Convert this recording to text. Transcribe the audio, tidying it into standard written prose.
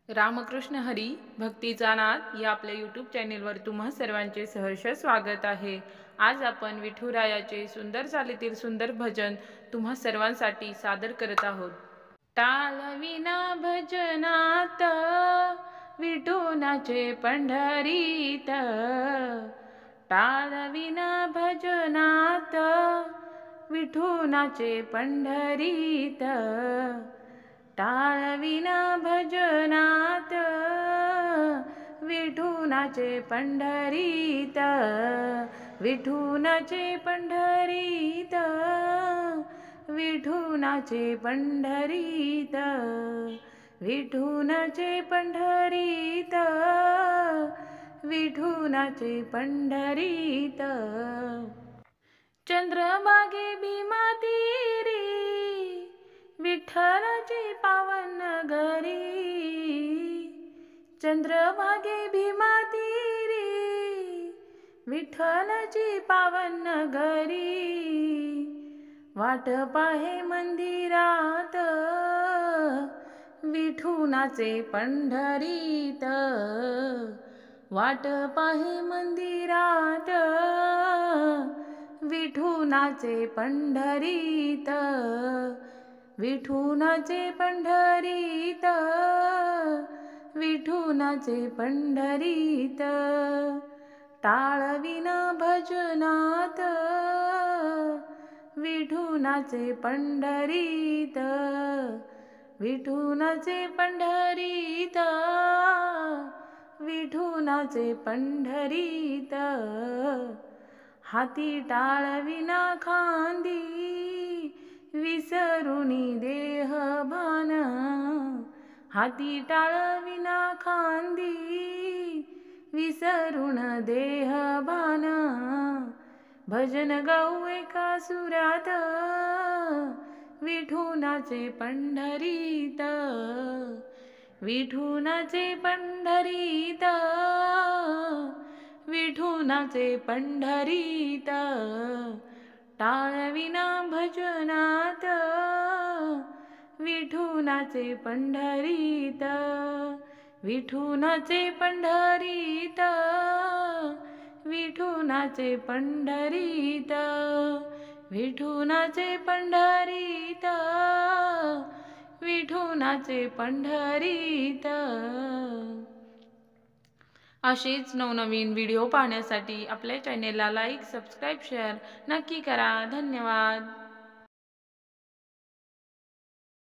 रामकृष्ण हरी भक्तीचा नाद या आपल्या यूट्यूब चॅनेलवर तुम्हा सर्वांचे सहर्ष स्वागत आहे। आज आपण विठुरायाचे सुंदर चालीतील सुंदर भजन तुम्हा सर्वांसाठी सादर करत आहोत। टाळविना भजनात विठुनाचे पंढरीत, टाळविना भजनात विठुनाचे पंढरीत, टाळविना भजनात विठुनाचे पंढरीत, विठुनाचे पंढरीत, विठुनाचे पंढरीत, विठुनाचे पंढरीत, विठुनाचे पंढरीत। चंद्रभागे भीमा तीरी विठ्ठलाची पावन नगरी, चंद्रभागे भीमा तीरी विठ्ठलाची पावन नगरी, वाट पाहे मंदिरात विठुनाचे पंढरीत, वाट पाहे मंदिरात विठुनाचे पंढरीत, विठुनाचे पंढरीत, विठुनाचे पंढरीत। टाळविना भजनात विठुनाचे पंढरीत, विठुनाचे पंढरीत, विठुनाचे पंढरीत। हाती टाळविना खांदी विसरुनी देह भान, हाती टाळविना खांदी विसरून देह भान, भजन गाऊ एका सुरात विठुनाचे पंढरीत, विठुनाचे पंढरीत, विठुनाचे पंढरीत। टाळविना भजनात विठुनाचे पंढरीत, विठुनाचे पंढरीत, विठुनाचे पंढरीत, विठुनाचे पंढरीत, विठुनाचे पंढरीत। असेच नवनवीन व्हिडिओ पाहण्यासाठी आपल्या चॅनेलला लाईक, सबस्क्राईब, शेअर नक्की करा। धन्यवाद।